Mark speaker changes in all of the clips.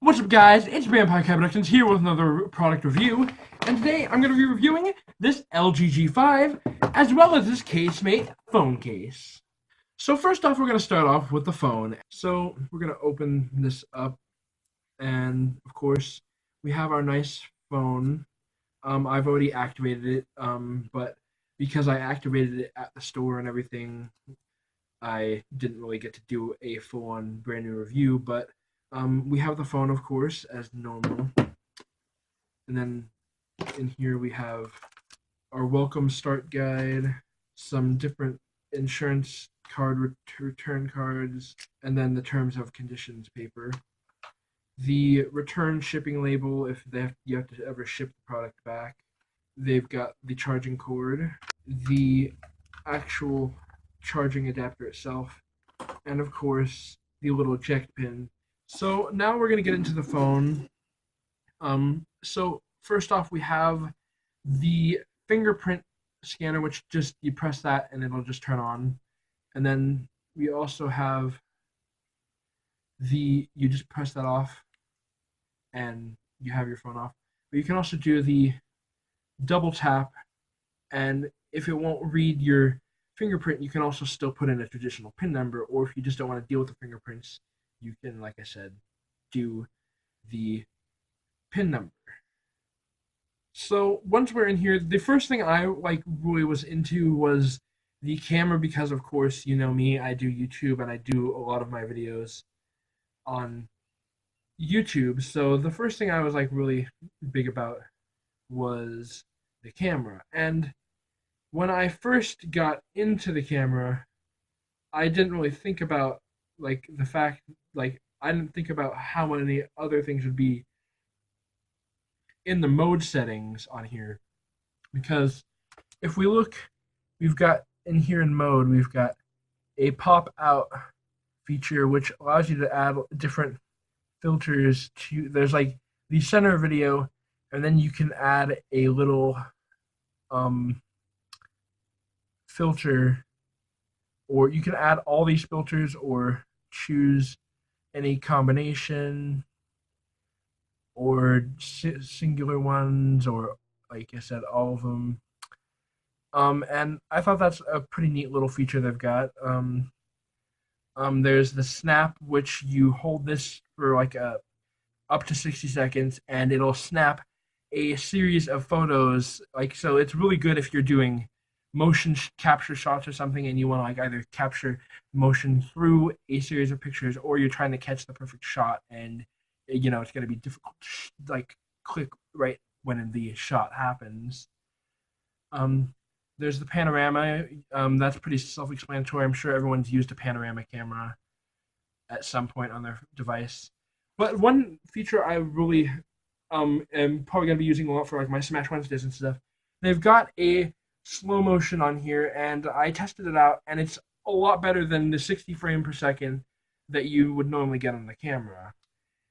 Speaker 1: What's up, guys? It's Vampire Productions here with another product review, and today I'm going to be reviewing this LG G5 as well as this Casemate phone case. So first off, we're going to start off with the phone. So we're going to open this up, and of course, we have our nice phone. I've already activated it, but because I activated it at the store and everything, I didn't really get to do a full-on brand new review, but we have the phone, of course, as normal. And then in here we have our welcome start guide, some different insurance card return cards, and then the terms of conditions paper. The return shipping label if you have to ever ship the product back. They've got the charging cord, the actual charging adapter itself, and of course the little eject pin. So now we're gonna get into the phone. So first off, we have the fingerprint scanner, which just you press that and it'll just turn on. And then we also have you just press that off and you have your phone off. But you can also do the double tap, and if it won't read your fingerprint, you can also still put in a traditional PIN number, or if you just don't want to deal with the fingerprints, you can, like I said, do the PIN number. So once we're in here, the first thing I really was into was the camera, because of course, you know me, I do YouTube and I do a lot of my videos on YouTube. So the first thing I was really big about was the camera. And when I first got into the camera, I didn't really think about the fact I didn't think about how many other things would be in the mode settings on here. Because if we look, we've got in here in mode, we've got a pop out feature which allows you to add different filters to, there's the center video, and then you can add a little filter, or you can add all these filters or choose any combination or singular ones, or like I said, all of them. And I thought that's a pretty neat little feature they've got. There's the snap, which you hold this for up to 60 seconds, and it'll snap a series of photos. So it's really good if you're doing motion capture shots or something, and you want to either capture motion through a series of pictures, or you're trying to catch the perfect shot, and it's going to be difficult to click right when the shot happens. There's the panorama. That's pretty self-explanatory. I'm sure everyone's used a panorama camera at some point on their device. But one feature I really am probably going to be using a lot for my Smash Wednesdays and stuff, they've got a slow motion on here, and I tested it out, and it's a lot better than the 60 frames per second that you would normally get on the camera.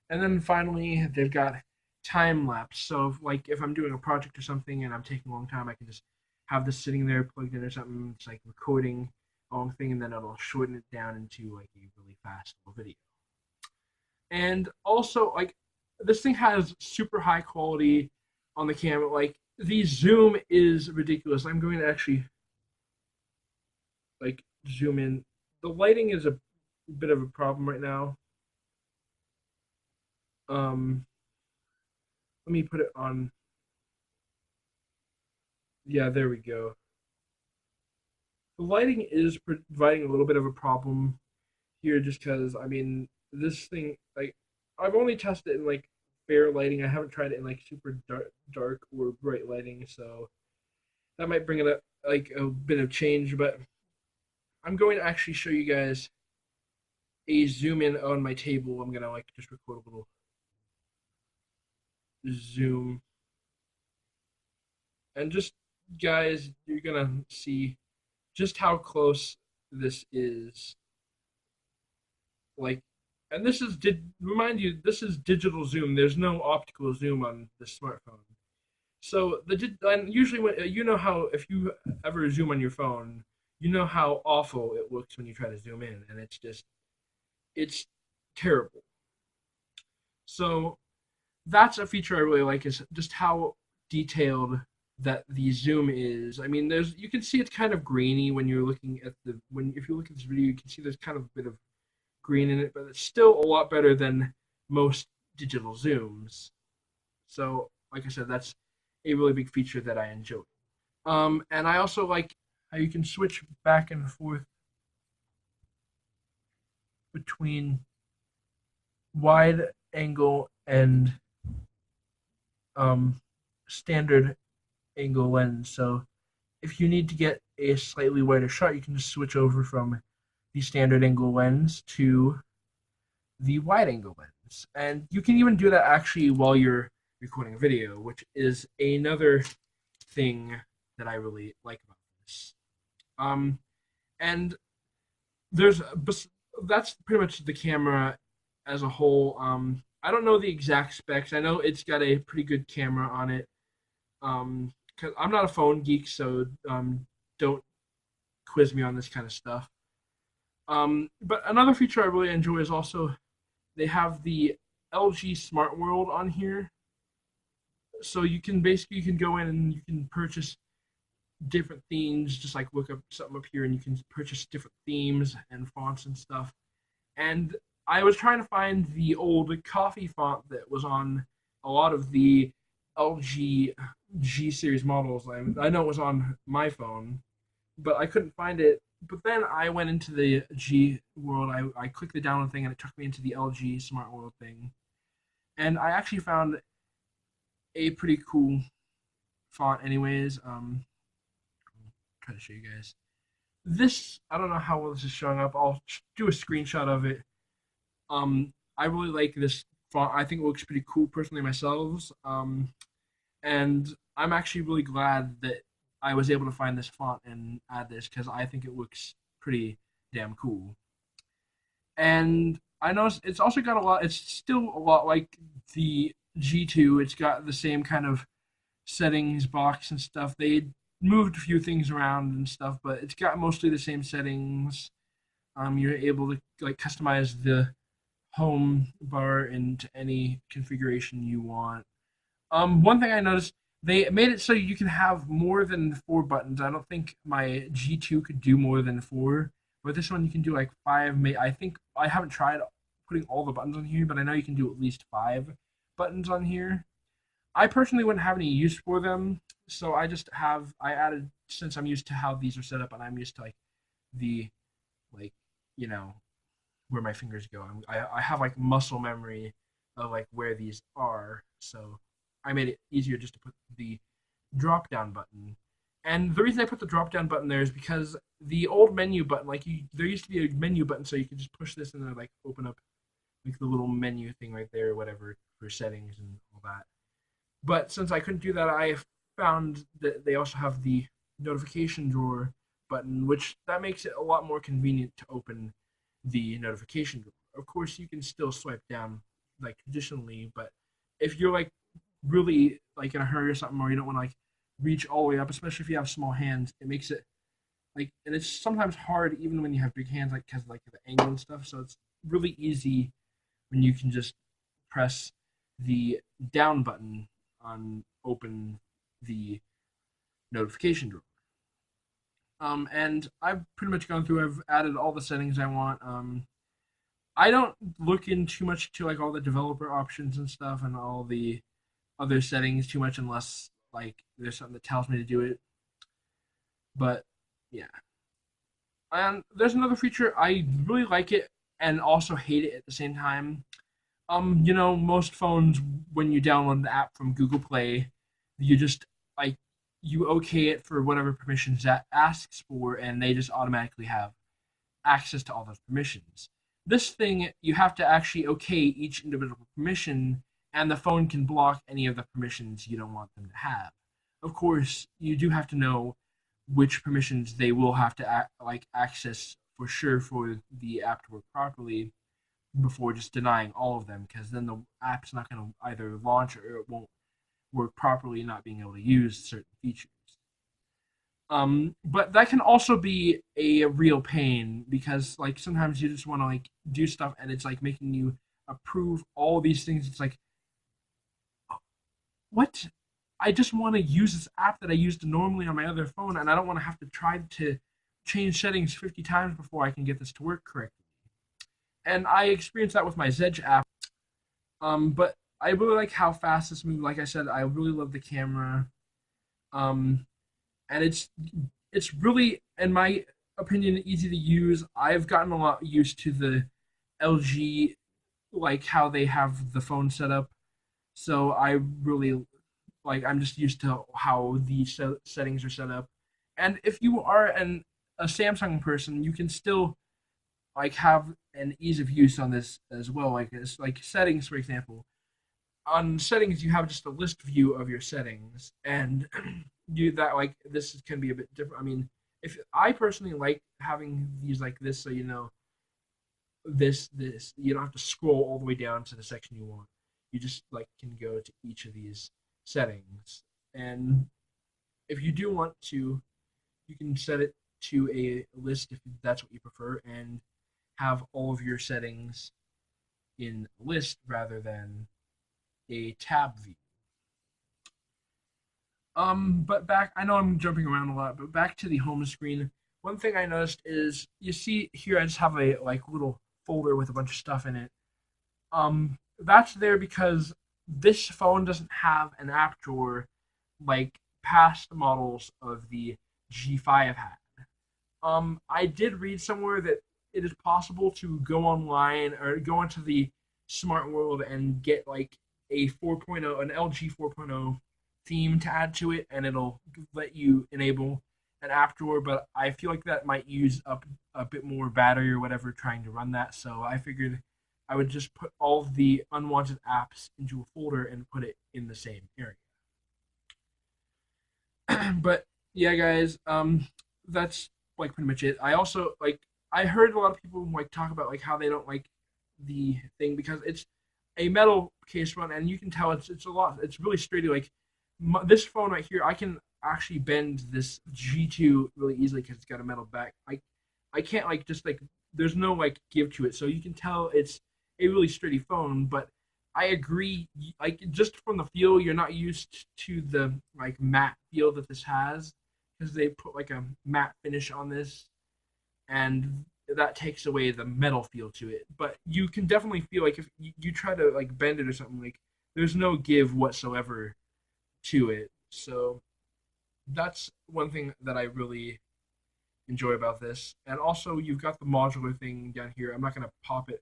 Speaker 1: And then finally, they've got time lapse. So if I'm doing a project or something and I'm taking a long time, I can just have this sitting there plugged in or something. It's recording a long thing, and then it'll shorten it down into a really fast little video. And also, this thing has super high quality on the camera. The zoom is ridiculous. I'm going to actually zoom in. The lighting is a bit of a problem right now. Let me put it on. Yeah, there we go. The lighting is providing a little bit of a problem here, just because this thing, I've only tested it in fair lighting. I haven't tried it in super dark or bright lighting, so that might bring it up a bit of change. But I'm going to actually show you guys a zoom in on my table. I'm gonna just record a little zoom, and just guys, you're gonna see just how close this is. And this is remind you, this is digital zoom. There's no optical zoom on the smartphone. So and usually when how if you ever zoom on your phone, you know how awful it looks when you try to zoom in, and it's terrible. So that's a feature I really like, is just how detailed that the zoom is. I mean, there's you can see it's kind of grainy when you're looking at the when if you look at this video, you can see there's kind of a bit of green in it, but it's still a lot better than most digital zooms. So, like I said, that's a really big feature that I enjoy. And I also like how you can switch back and forth between wide angle and um, standard angle lens. So if you need to get a slightly wider shot, you can just switch over from the standard angle lens to the wide angle lens. And you can even do that actually while you're recording a video, which is another thing that I really like about this. Um, and there's that's pretty much the camera as a whole. I don't know the exact specs. I know it's got a pretty good camera on it. Cause I'm not a phone geek, so don't quiz me on this kind of stuff. But another feature I really enjoy is also they have the LG Smart World on here, so you can go in and you can purchase different themes. Just like look up something up here, and you can purchase different themes and fonts and stuff. And I was trying to find the old coffee font that was on a lot of the LG G series models. I know it was on my phone, but I couldn't find it. But then I went into the G World. I clicked the download thing, and it took me into the LG Smart World thing. And I actually found a pretty cool font, anyways. I'll try to show you guys. This, I don't know how well this is showing up. I'll do a screenshot of it. I really like this font. I think it looks pretty cool personally myself. And I'm actually really glad that I was able to find this font and add this because I think it looks pretty damn cool. And I noticed it's also got a lot. It's still a lot like the G2. It's got the same kind of settings box and stuff. They moved a few things around and stuff, but it's got mostly the same settings. You're able to like customize the home bar into any configuration you want. One thing I noticed, they made it so you can have more than four buttons. I don't think my G2 could do more than four, but this one you can do like five. I think I haven't tried putting all the buttons on here, but I know you can do at least five buttons on here. I personally wouldn't have any use for them, so I added, since I'm used to how these are set up and I'm used to like the like you know where my fingers go. I have like muscle memory of like where these are, so I made it easier just to put the drop down button. And the reason I put the drop down button there is because the old menu button, there used to be a menu button, so you could just push this and then like open up like the little menu thing right there, or whatever for settings and all that. But since I couldn't do that, I found that they also have the notification drawer button, which that makes it a lot more convenient to open the notification drawer. Of course, you can still swipe down like traditionally, but if you're like really like in a hurry or something, or you don't want to like reach all the way up, especially if you have small hands, it makes it like, and it's sometimes hard even when you have big hands, like because like the angle and stuff. So it's really easy when you can just press the down button on open the notification drawer. And I've pretty much gone through. I've added all the settings I want. I don't look in too much to like all the developer options and stuff and all the other settings too much unless like there's something that tells me to do it. But yeah. And there's another feature I really like it and also hate it at the same time. Most phones when you download the app from Google Play, you just like you okay it for whatever permissions that asks for, and they just automatically have access to all those permissions. This thing, you have to actually okay each individual permission, and the phone can block any of the permissions you don't want them to have. Of course, you do have to know which permissions they will have to access for sure for the app to work properly before just denying all of them, because then the app's not going to either launch or it won't work properly, not being able to use certain features. But that can also be a real pain because like sometimes you just want to like do stuff and it's like making you approve all these things. It's like, what? I just want to use this app that I used normally on my other phone, and I don't want to have to try to change settings 50 times before I can get this to work correctly. And I experienced that with my Zedge app. But I really like how fast this moved. Like I said, I really love the camera. Um, and it's really, in my opinion, easy to use. I've gotten a lot used to the LG, like how they have the phone set up. So I really like. I'm just used to how the settings are set up. And if you are a Samsung person, you can still like have an ease of use on this as well. Like it's like settings, for example. On settings, you have just a list view of your settings, and you that like this can be a bit different. I mean, if I personally like having these like this, so you know this you don't have to scroll all the way down to the section you want. You just like can go to each of these settings, and if you do want to, you can set it to a list if that's what you prefer, and have all of your settings in a list rather than a tab view. But back, I know I'm jumping around a lot, but back to the home screen. One thing I noticed is you see here I just have a like little folder with a bunch of stuff in it. That's there because this phone doesn't have an app drawer like past models of the G5 had. I did read somewhere that it is possible to go online or go into the smart world and get like a 4.0, an LG 4.0 theme to add to it, and it'll let you enable an app drawer. But I feel like that might use up a bit more battery or whatever trying to run that. So I figured I would just put all of the unwanted apps into a folder and put it in the same area. But yeah, guys, that's like pretty much it. I also like I heard a lot of people like talk about like how they don't like the thing because it's a metal case front, and you can tell it's a lot. It's really sturdy. Like this phone right here, I can actually bend this G2 really easily because it's got a metal back. I can't like just like there's no like give to it, so you can tell it's a really sturdy phone. But I agree, like just from the feel, you're not used to the like matte feel that this has because they put like a matte finish on this, and that takes away the metal feel to it. But you can definitely feel like if you try to like bend it or something, like there's no give whatsoever to it. So that's one thing that I really enjoy about this. And also, you've got the modular thing down here. I'm not gonna pop it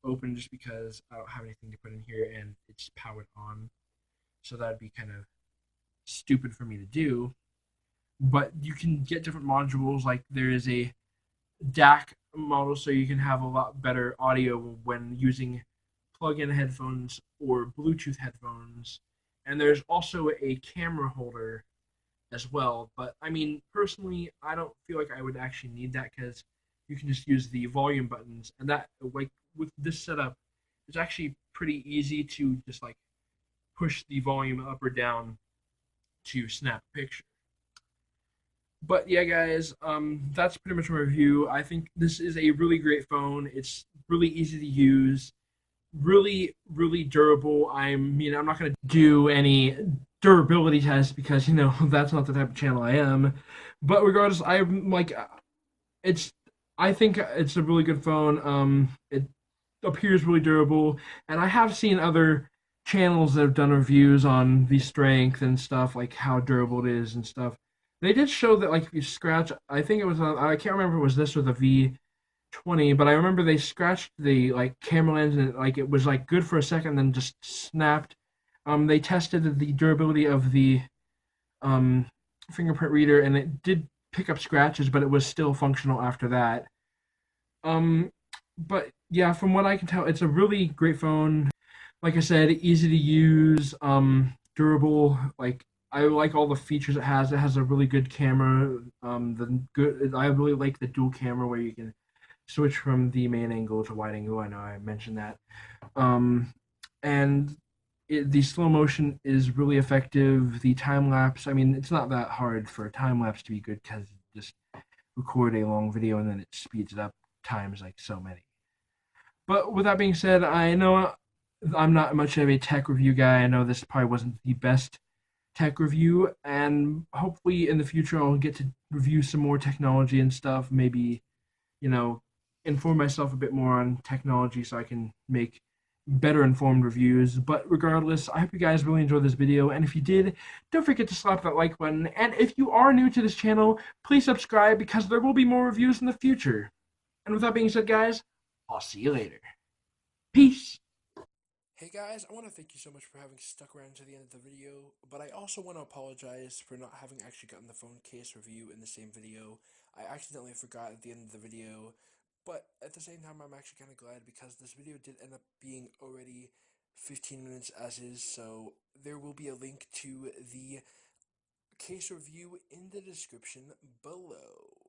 Speaker 1: open just because I don't have anything to put in here and it's powered on. So that'd be kind of stupid for me to do. But you can get different modules. Like there is a DAC model, so you can have a lot better audio when using plug-in headphones or Bluetooth headphones. And there's also a camera holder as well. But I mean, personally, I don't feel like I would actually need that because you can just use the volume buttons, and that like with this setup, it's actually pretty easy to just like push the volume up or down to snap a picture. But yeah, guys, that's pretty much my review. I think this is a really great phone. It's really easy to use, really, really durable. I'm not gonna do any durability tests because that's not the type of channel I am. But regardless, I'm like, it's. I think it's a really good phone. It appears really durable, and I have seen other channels that have done reviews on the strength and stuff, like how durable it is and stuff. They did show that like if you scratch, I think it was I can't remember if it was this or the V20, but I remember they scratched the like camera lens and it was like good for a second, then just snapped. They tested the durability of the um, fingerprint reader, and it did pick up scratches, but it was still functional after that. Um, but yeah, from what I can tell, it's a really great phone. Like I said, easy to use, durable. Like I like all the features it has. It has a really good camera. The good. I really like the dual camera where you can switch from the main angle to wide angle. I know I mentioned that. And the slow motion is really effective. The time lapse. I mean, it's not that hard for a time lapse to be good because you just record a long video and then it speeds it up times like so many. But with that being said, I know I'm not much of a tech review guy. I know this probably wasn't the best tech review, and hopefully in the future I'll get to review some more technology and stuff. Maybe, you know, inform myself a bit more on technology so I can make better informed reviews. But regardless, I hope you guys really enjoyed this video. And if you did, don't forget to slap that like button. And if you are new to this channel, please subscribe because there will be more reviews in the future. And with that being said, guys, I'll see you later. Peace.
Speaker 2: Hey guys, I want to thank you so much for having stuck around to the end of the video, but I also want to apologize for not having actually gotten the phone case review in the same video. I accidentally forgot at the end of the video, but at the same time I'm actually kind of glad because this video did end up being already 15 minutes as is, so there will be a link to the case review in the description below.